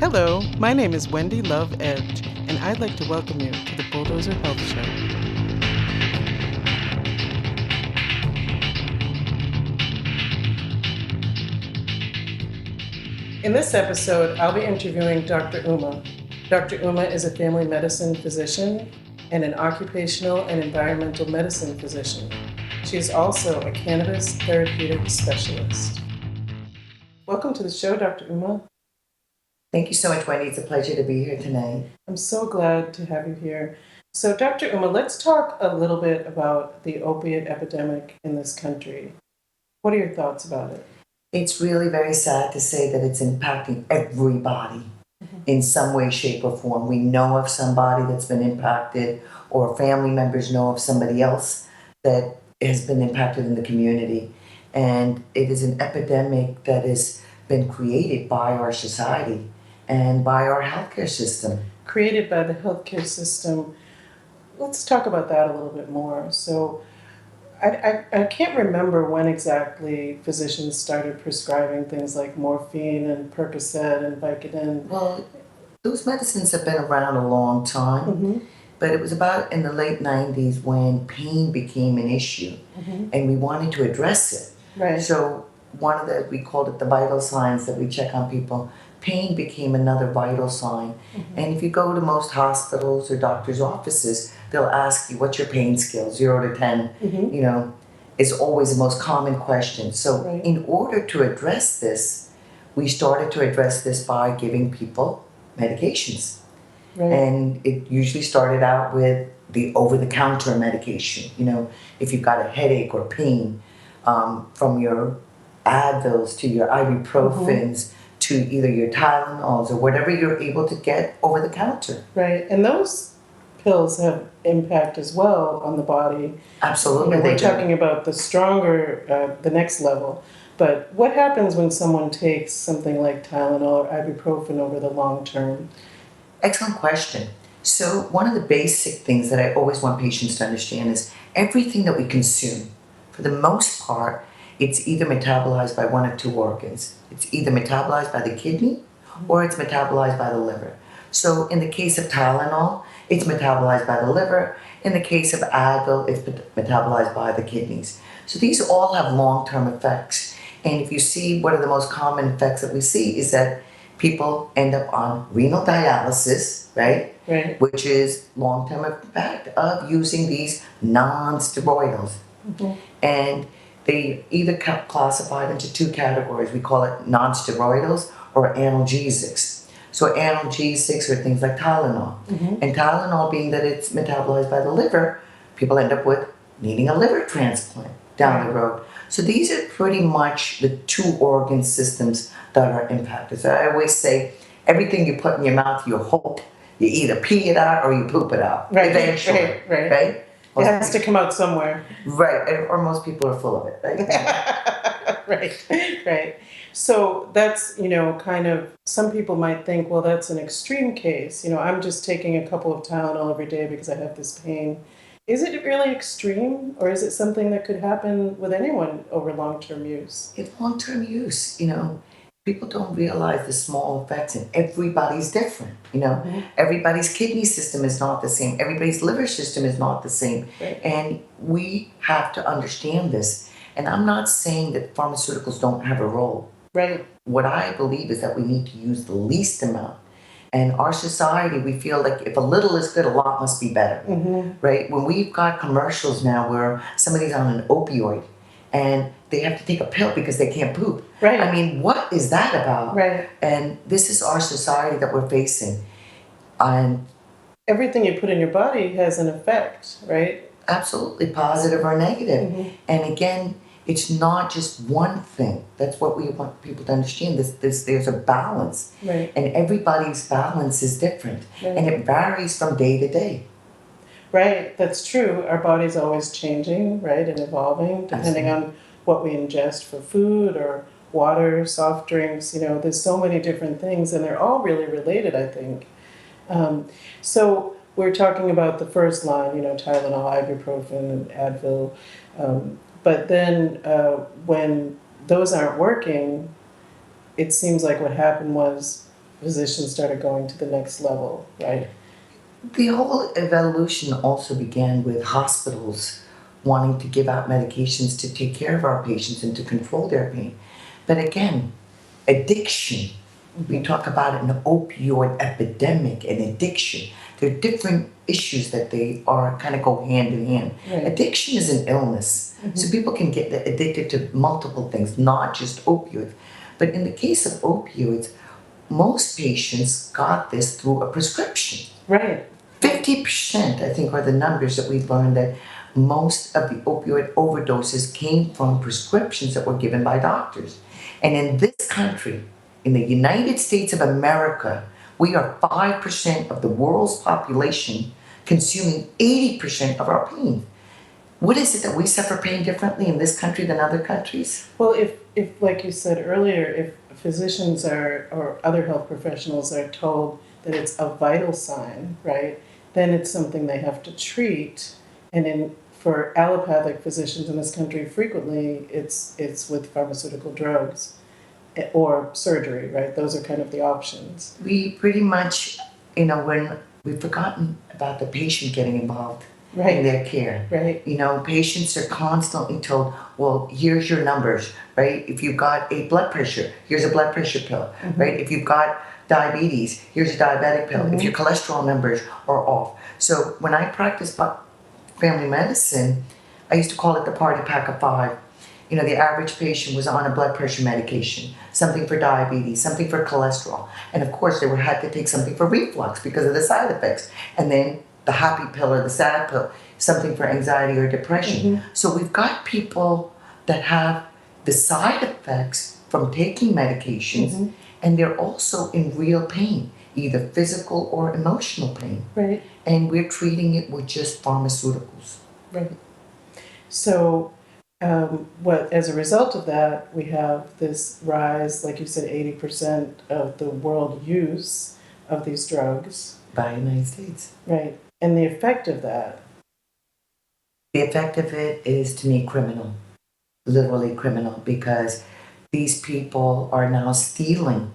Hello, my name is Wendy Love Edge, and I'd like to welcome you to the Bulldozer Health Show. In this episode, I'll be interviewing Dr. Uma. Dr. Uma is a family medicine physician and an occupational and environmental medicine physician. She is also a cannabis therapeutic specialist. Welcome to the show, Dr. Uma. Thank you so much, Wendy. It's a pleasure to be here tonight. I'm so glad to have you here. So, Dr. Uma, let's talk a little bit about the opiate epidemic in this country. What are your thoughts about it? It's really very sad to say that it's impacting everybody in some way, shape, or form. We know of somebody that's been impacted, or family members know of somebody else that has been impacted in the community. And it is an epidemic that has been created by our society and by our healthcare system. Created by the healthcare system. Let's talk about that a little bit more. So, I can't remember when exactly physicians started prescribing things like morphine and Percocet and Vicodin. Well, those medicines have been around a long time, but it was about in the late 90s when pain became an issue and we wanted to address it. Right. So we called it the vital signs that we check on people. Pain became another vital sign. And if you go to most hospitals or doctors' offices, they'll ask you, what's your pain scale, 0 to 10? You know, is always the most common question. So in order to address this, we started to address this by giving people medications. And it usually started out with the over-the-counter medication. You know, if you've got a headache or pain, from your Advils to your ibuprofens, to either your Tylenols or whatever you're able to get over the counter. Right, and those pills have impact as well on the body. Absolutely. You know, we're talking about the stronger, the next level. But what happens when someone takes something like Tylenol or ibuprofen over the long term? Excellent question. So one of the basic things that I always want patients to understand is everything that we consume, for the most part, it's either metabolized by one of two organs. It's either metabolized by the kidney or it's metabolized by the liver. So in the case of Tylenol, it's metabolized by the liver. In the case of Advil, it's metabolized by the kidneys. So these all have long-term effects. And if you see, what are the most common effects that we see is that people end up on renal dialysis, right? Which is long-term effect of using these non-steroidals. And they either classified into two categories. We call it non-steroidals or analgesics. So analgesics are things like Tylenol. And Tylenol, being that it's metabolized by the liver, people end up with needing a liver transplant down the road. So these are pretty much the two organ systems that are impacted. So I always say, everything you put in your mouth, you hope you either pee it out or you poop it out. Eventually, right? It has to come out somewhere. Right, or most people are full of it, right? Right. So that's, you know, kind of, some people might think, well, that's an extreme case. You know, I'm just taking a couple of Tylenol every day because I have this pain. Is it really extreme, or is it something that could happen with anyone over long-term use? It's long-term use, you know. People don't realize the small effects, and everybody's different, you know. Everybody's kidney system is not the same. Everybody's liver system is not the same. And we have to understand this. And I'm not saying that pharmaceuticals don't have a role. What I believe is that we need to use the least amount. And our society, we feel like if a little is good, a lot must be better, right? When we've got commercials now where somebody's on an opioid and they have to take a pill because they can't poop. I mean, what is that about? And this is our society that we're facing. And everything you put in your body has an effect, right? Absolutely, positive or negative. And again, it's not just one thing. That's what we want people to understand. There's a balance. And everybody's balance is different. And it varies from day to day. Right, that's true. Our body's always changing, right, and evolving, depending on what we ingest for food or water, soft drinks. You know, there's so many different things, and they're all really related, I think. So we're talking about the first line, you know, Tylenol, ibuprofen, and Advil. But then when those aren't working, it seems like what happened was physicians started going to the next level, right? The whole evolution also began with hospitals wanting to give out medications to take care of our patients and to control their pain. But again, addiction, we talk about an opioid epidemic and addiction. There are different issues that they are kind of go hand in hand. Right. Addiction is an illness. So people can get addicted to multiple things, not just opioids. But in the case of opioids, most patients got this through a prescription. Right. 50%, I think, are the numbers that we've learned that most of the opioid overdoses came from prescriptions that were given by doctors. And in this country, in the United States of America, we are 5% of the world's population consuming 80% of our pain. What is it that we suffer pain differently in this country than other countries? Well, if like you said earlier, if physicians or other health professionals are told that it's a vital sign, right, then it's something they have to treat. And for allopathic physicians in this country, frequently it's with pharmaceutical drugs or surgery, right? Those are kind of the options. We pretty much, when we've forgotten about the patient getting involved in Right. their care. Right. Patients are constantly told, well, here's your numbers, right? If you've got a blood pressure, here's a blood pressure pill, right? If you've got diabetes, here's a diabetic pill. If your cholesterol numbers are off. So when I practiced family medicine, I used to call it the party pack of five. The average patient was on a blood pressure medication, something for diabetes, something for cholesterol. And of course, they had to take something for reflux because of the side effects. And then the happy pill or the sad pill, something for anxiety or depression. So we've got people that have the side effects from taking medications, and they're also in real pain, either physical or emotional pain. Right. And we're treating it with just pharmaceuticals. Right. So, as a result of that, we have this rise, like you said, 80% of the world use of these drugs. By the United States. Right. And the effect of that. The effect of it is, to me, criminal. Literally criminal, because these people are now stealing,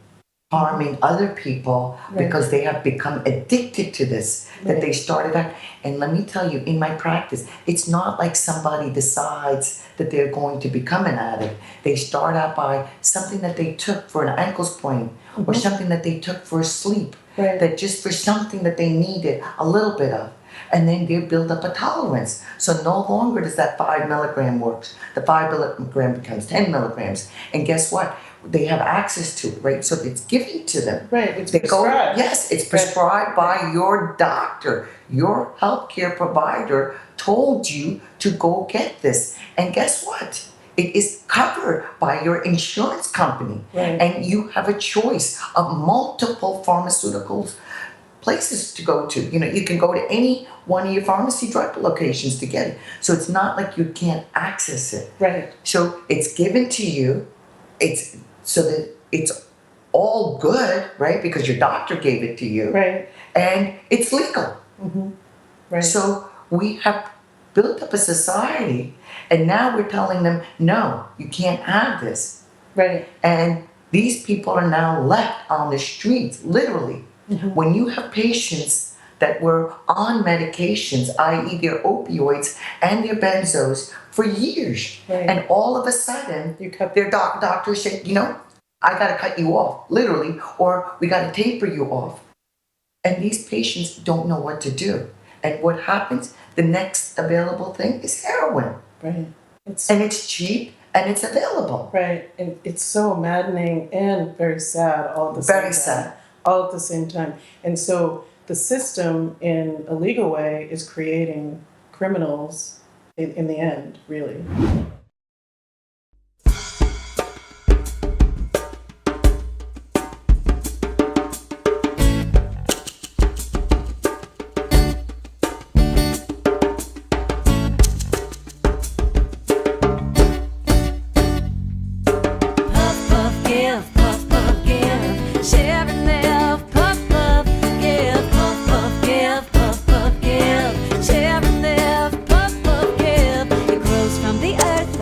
harming other people because they have become addicted to this, that they started out. And let me tell you, in my practice, it's not like somebody decides that they're going to become an addict. They start out by something that they took for an ankle sprain or something that they took for sleep, that just for something that they needed a little bit of. And then they build up a tolerance. So no longer does that 5 milligram work. The 5 milligram becomes 10 milligrams. And guess what? They have access to it, right? So it's given to them. Right, it's prescribed. Yes, it's prescribed by your doctor. Your healthcare provider told you to go get this. And guess what? It is covered by your insurance company. Right. And you have a choice of multiple pharmaceuticals places to go to. You can go to any one of your pharmacy drug locations to get it. So it's not like you can't access it. Right. So it's given to you. It's so that it's all good, right? Because your doctor gave it to you. Right. And it's legal. Right. So we have built up a society, and now we're telling them, no, you can't have this. Right. And these people are now left on the streets, literally. When you have patients that were on medications, i.e. their opioids and their benzos for years, and all of a sudden their doctor said, I got to cut you off, literally, or we got to taper you off. And these patients don't know what to do. And what happens? The next available thing is heroin. Right. And it's cheap and it's available. Right. And it's so maddening and very sad all at the same time. Very sad. All at the same time. And so the system, in a legal way, is creating criminals in the end, really. Share and live, puff, puff, give. It grows from the earth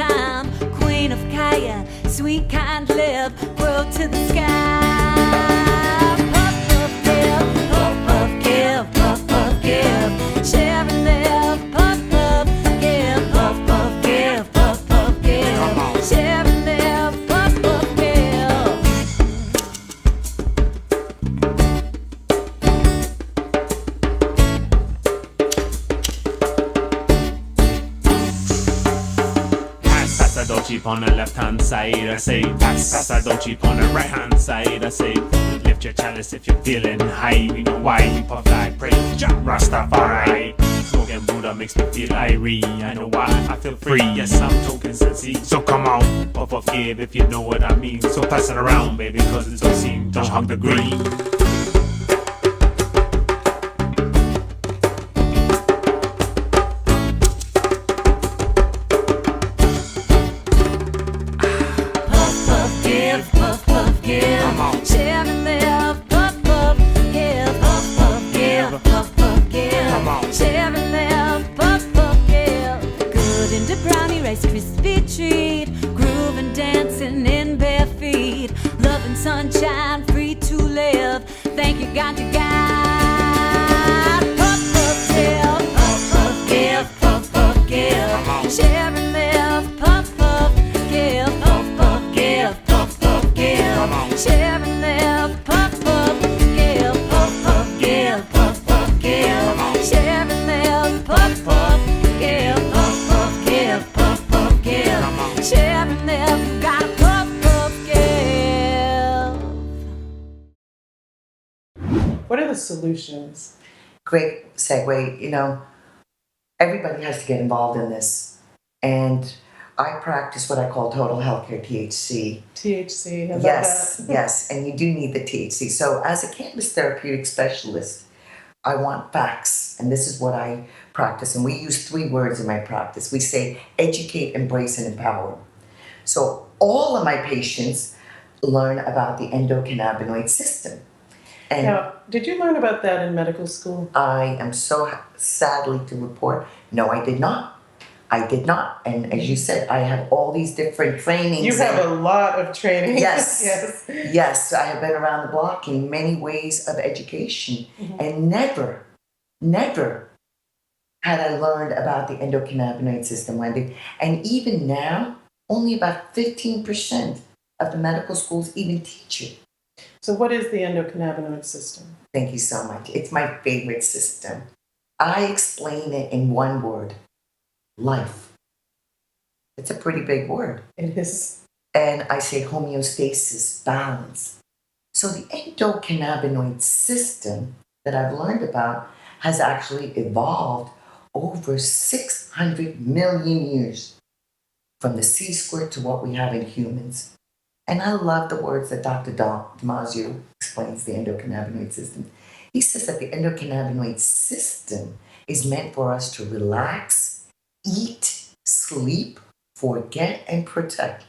time. Queen of Kaya, sweet kind lip, grow to the sky. Puff, puff, give, puff, puff, give, puff, puff, give. Share and live, puff, puff, give, puff, puff, give, puff, puff, give. Share and live, puff, puff, give. Pass that dough cheap on the left hand side, I say. Pass that dough cheap on the right hand side, I say. Lift your chalice if you're feeling high. We know why you puff like praise Jah Rastafari. Smoking Buddha makes me feel irie. I know why I feel free. Yes, I'm token sensei. So come on, puff up give if you know what I mean. So pass it around, baby, cause it's obscene. Don't hug the green. Puff, puff, give, puff, puff, give. Come on. Share and live, puff, puff, give, puff, puff, give, puff, puff, give. Come on. Share and live, puff, puff, give. Good into brownie, rice, crispy treat. Grooving, dancing in bare feet. Love and sunshine, free to live. Thank you, God, to God. Puff, puff, give, puff, puff, give, puff, puff, give. Come on. Share and live, puff, puff, give, puff, puff, give, puff, puff, give. Come on. Share and live, puff, puff, give, puff, puff, give, puff, puff, give. Come on. Share and live, puff, puff, give, puff, puff, give, puff, puff, give. Come on. Share and live, you gotta puff, puff, give. What are the solutions? Great segue. You know, everybody has to get involved in this. And I practice what I call total healthcare THC. THC, I love Yes, that. yes, and you do need the THC. So as a cannabis therapeutic specialist, I want facts, and this is what I practice. And we use 3 words in my practice. We say educate, embrace, and empower. So all of my patients learn about the endocannabinoid system. And Now, did you learn about that in medical school? I am so sadly to report, no, I did not. I did not. And as you said, I have all these different trainings. You have a lot of training. Yes. Yes. Yes, I have been around the block in many ways of education, Mhm. and never had I learned about the endocannabinoid system, Wendy. And even now, only about 15% of the medical schools even teach it. So what is the endocannabinoid system? Thank you so much. It's my favorite system. I explain it in one word: life. It's a pretty big word. It is. And I say homeostasis, balance. So the endocannabinoid system that I've learned about has actually evolved over 600 million years from the sea squirt to what we have in humans. And I love the words that Dr. Damasio explains the endocannabinoid system. He says that the endocannabinoid system is meant for us to relax, eat, sleep, forget, and protect.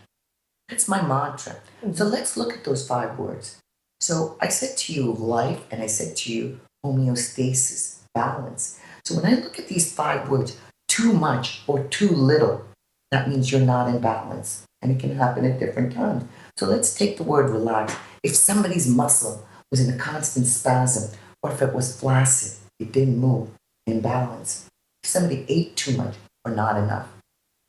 That's my mantra. So let's look at those 5 words. So I said to you life, and I said to you homeostasis, balance. So when I look at these 5 words, too much or too little, that means you're not in balance. And it can happen at different times. So let's take the word relax. If somebody's muscle was in a constant spasm, or if it was flaccid, it didn't move, imbalance. If somebody ate too much or not enough.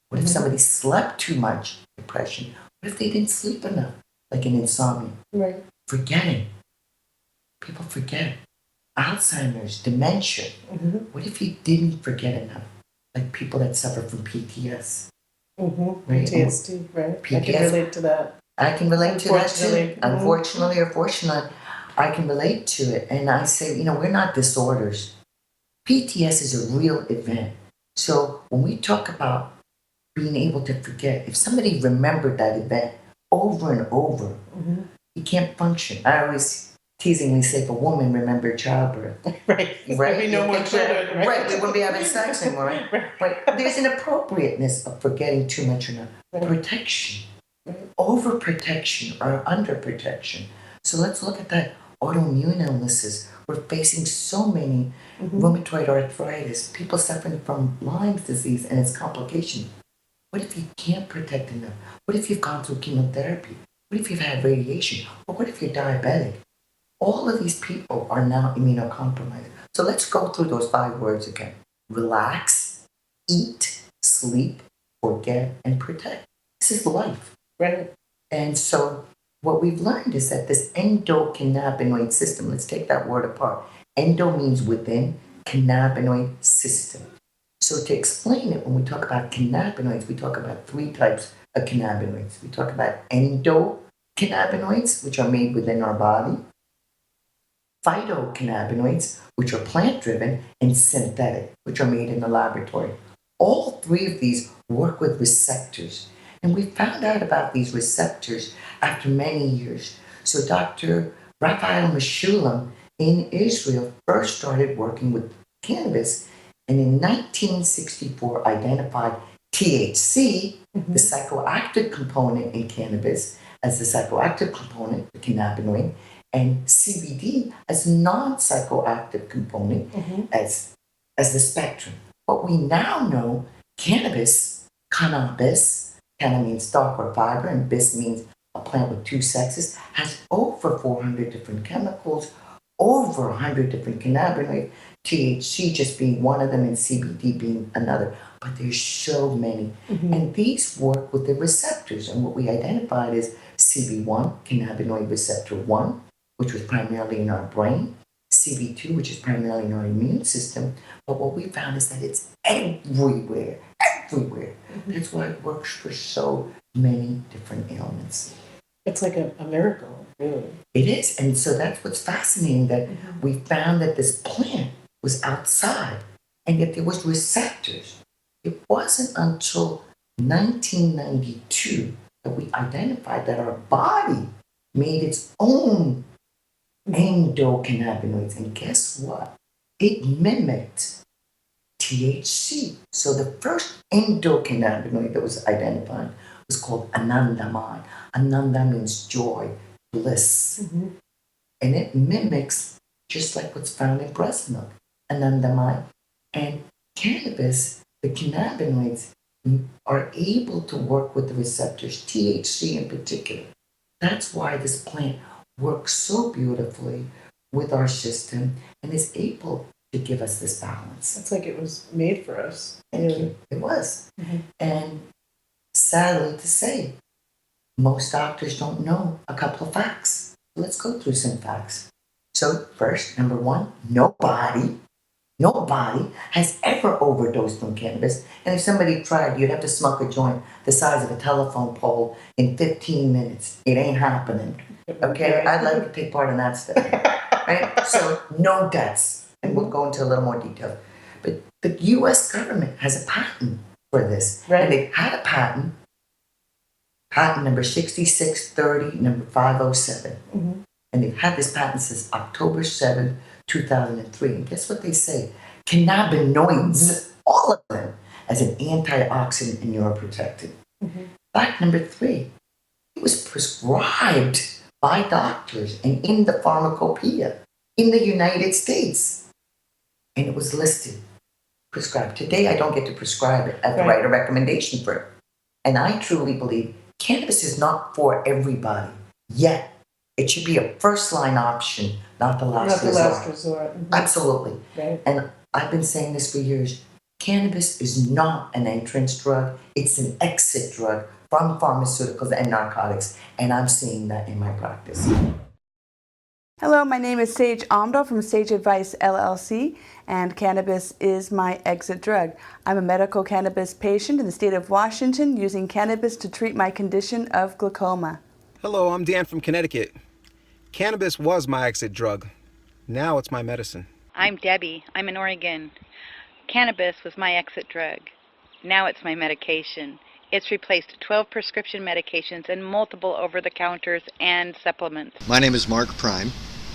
What if somebody slept too much, depression? What if they didn't sleep enough, like an insomnia? Right. Forgetting. People forget. Alzheimer's, dementia. Mm-hmm. What if you didn't forget enough? Like people that suffer from PTS. Mm-hmm. Right. PTSD, right? I can PTSD. relate to that. I can relate to that too. Unfortunately. Mhm. Unfortunately or fortunately, I can relate to it. And I say, we're not disorders. PTS is a real event. So when we talk about being able to forget, if somebody remembered that event over and over, Mm-hmm. you can't function. I always teasingly say, if a woman remembered childbirth, Right. right? There'd be no You more think children, that- right? We wouldn't be having sex anymore, right? Right. But there's an appropriateness of forgetting too much or not. Right. Protection, Right. overprotection or underprotection. So let's look at that. Autoimmune illnesses. We're facing so many Mhm. rheumatoid arthritis, people suffering from Lyme's disease and its complications. What if you can't protect enough? What if you've gone through chemotherapy? What if you've had radiation? Or what if you're diabetic? All of these people are now immunocompromised. So let's go through those 5 words again. Relax, eat, sleep, forget, and protect. This is life. Right. And so what we've learned is that this endocannabinoid system, let's take that word apart. Endo means within, cannabinoid system. So to explain it, when we talk about cannabinoids, we talk about 3 types of cannabinoids. We talk about endocannabinoids, which are made within our body, phytocannabinoids, which are plant-driven, and synthetic, which are made in the laboratory. All 3 of these work with receptors. And we found out about these receptors after many years. So Dr. Raphael Meshulam in Israel first started working with cannabis, and in 1964 identified THC, the psychoactive component in cannabis, as the psychoactive component, the cannabinoid, and CBD as non-psychoactive component, as the spectrum. But we now know cannabis, canna means stalk or fiber, and bis means a plant with 2 sexes, has over 400 different chemicals, over 100 different cannabinoids, THC just being one of them and CBD being another. But there's so many. And these work with the receptors. And what we identified is CB1, cannabinoid receptor 1, which was primarily in our brain, CB2, which is primarily in our immune system. But what we found is that it's everywhere. That's why it works for so many different ailments. It's like a miracle, really. It is. And so that's what's fascinating, that we found that this plant was outside, and yet there was receptors. It wasn't until 1992 that we identified that our body made its own endocannabinoids. And guess what? It mimicked THC. So the first endocannabinoid that was identified was called anandamide. Ananda means joy, bliss. And it mimics just like what's found in breast milk, anandamide. And cannabis, the cannabinoids, are able to work with the receptors, THC in particular. That's why this plant works so beautifully with our system and is able to give us this balance. It's like it was made for us. Thank you. It was. And sadly to say, most doctors don't know a couple of facts. Let's go through some facts. So first, number 1, nobody has ever overdosed on cannabis. And if somebody tried, you'd have to smoke a joint the size of a telephone pole in 15 minutes. It ain't happening. Okay, I'd like to take part in that study. Right? So no deaths. And we'll go into a little more detail. But the U.S. government has a patent for this. Right. And they've had a patent number 6630, number 507. And they've had this patent since October 7th, 2003. And guess what they say? Cannabinoids, all of them, as an antioxidant and neuroprotectant. Fact number 3, it was prescribed by doctors and in the pharmacopoeia in the United States. And it was listed, prescribed. Today, I don't get to prescribe it. I have to write a recommendation for it. And I truly believe cannabis is not for everybody, yet it should be a first-line option, not the last resort. Absolutely. Right. And I've been saying this for years. Cannabis is not an entrance drug. It's an exit drug from pharmaceuticals and narcotics. And I'm seeing that in my practice. Hello, my name is Sage Amdahl from Sage Advice LLC, and cannabis is my exit drug. I'm a medical cannabis patient in the state of Washington using cannabis to treat my condition of glaucoma. Hello, I'm Dan from Connecticut. Cannabis was my exit drug. Now it's my medicine. I'm Debbie. I'm in Oregon. Cannabis was my exit drug. Now it's my medication. It's replaced 12 prescription medications and multiple over-the-counters and supplements. My name is Mark Prime,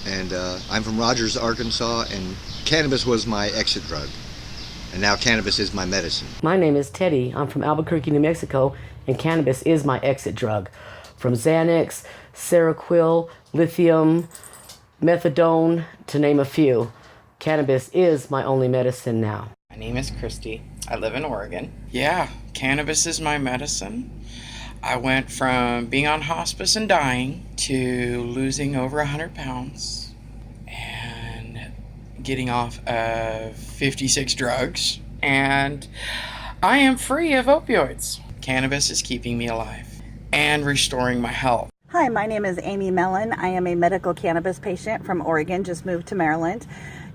and I'm from Rogers, Arkansas, and cannabis was my exit drug. And now cannabis is my medicine. My name is Teddy. I'm from Albuquerque, New Mexico, and cannabis is my exit drug. From Xanax, Seroquel, lithium, methadone, to name a few. Cannabis is my only medicine now. My name is Christy. I live in Oregon. Yeah, cannabis is my medicine. I went from being on hospice and dying to losing over 100 pounds and getting off of 56 drugs. And I am free of opioids. Cannabis is keeping me alive and restoring my health. Hi, my name is Amy Mellon. I am a medical cannabis patient from Oregon, just moved to Maryland.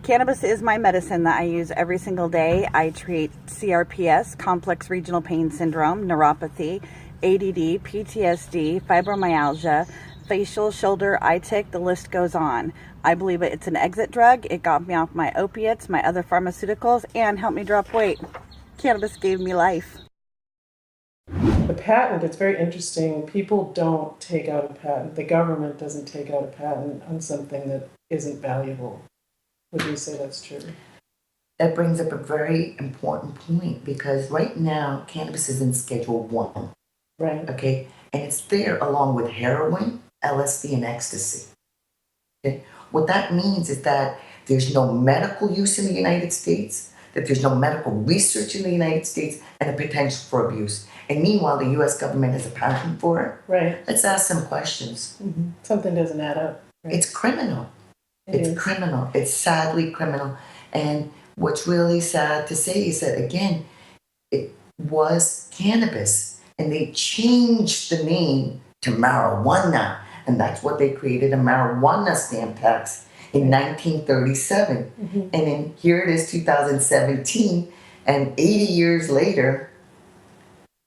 Cannabis is my medicine that I use every single day. I treat CRPS, complex regional pain syndrome, neuropathy, ADD, PTSD, fibromyalgia, facial, shoulder, eye tic, the list goes on. I believe it's an exit drug. It got me off my opiates, my other pharmaceuticals, and helped me drop weight. Cannabis gave me life. The patent, it's very interesting. People don't take out a patent. The government doesn't take out a patent on something that isn't valuable. Would you say that's true? That brings up a very important point because right now, cannabis is in Schedule 1. Right. Okay? And it's there along with heroin, LSD, and ecstasy. Okay? What that means is that there's no medical use in the United States, that there's no medical research in the United States, and a potential for abuse. And meanwhile, the U.S. government has a patent for it. Right. Let's ask some questions. Mm-hmm. Something doesn't add up. Right? It's criminal. It's criminal. It's sadly criminal. And what's really sad to say is that, again, it was cannabis. And they changed the name to marijuana. And that's what they created, a marijuana stamp tax in 1937. Mm-hmm. And then here it is, 2017. And 80 years later,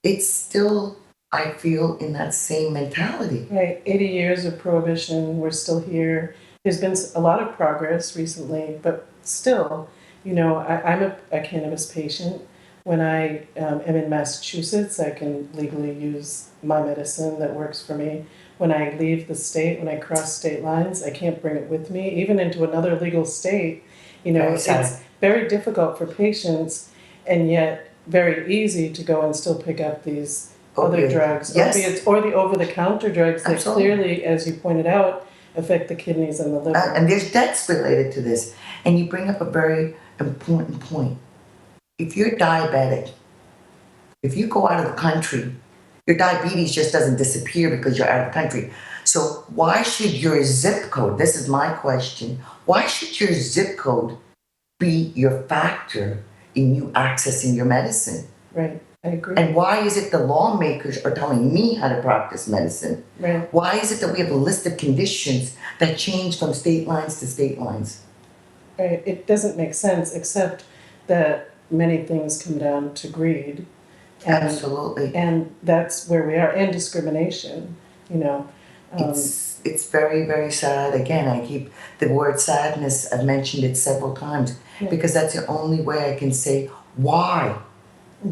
it's still, I feel, in that same mentality. Right. 80 years of prohibition. We're still here. There's been a lot of progress recently, but still, I'm a cannabis patient. When I am in Massachusetts, I can legally use my medicine that works for me. When I leave the state, when I cross state lines, I can't bring it with me, even into another legal state. It's very difficult for patients, and yet very easy to go and still pick up these other drugs, yes. Opiates, or the over-the-counter drugs that clearly, as you pointed out, affect the kidneys and the liver. And there's debts related to this. And you bring up a very important point. If you're diabetic, if you go out of the country, your diabetes just doesn't disappear because you're out of the country. So why should your zip code, this is my question, why should your zip code be your factor in you accessing your medicine? Right, I agree. And why is it the lawmakers are telling me how to practice medicine? Right. Why is it that we have a list of conditions that change from state lines to state lines? Right, it doesn't make sense, except that many things come down to greed. Absolutely. And that's where we are, and discrimination, It's very, very sad. Again, I keep the word sadness, I've mentioned it several times, because that's the only way I can say why.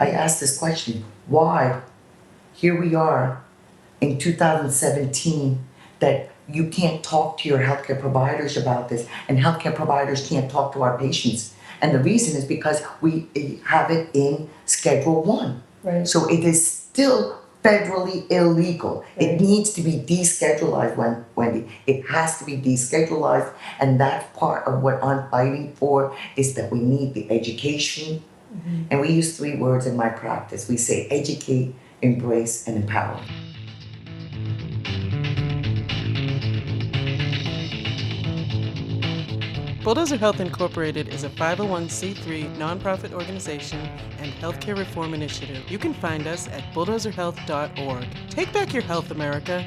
I asked this question, why? Here we are in 2017 that you can't talk to your healthcare providers about this, and healthcare providers can't talk to our patients. And the reason is because we have it in Schedule 1. Right. So it is still federally illegal. Right. It needs to be deschedulized, Wendy. It has to be deschedulized, and that's part of what I'm fighting for, is that we need the education. Mm-hmm. And we use 3 words in my practice. We say educate, embrace, and empower. Bulldozer Health Incorporated is a 501c3 nonprofit organization and healthcare reform initiative. You can find us at bulldozerhealth.org. Take back your health, America.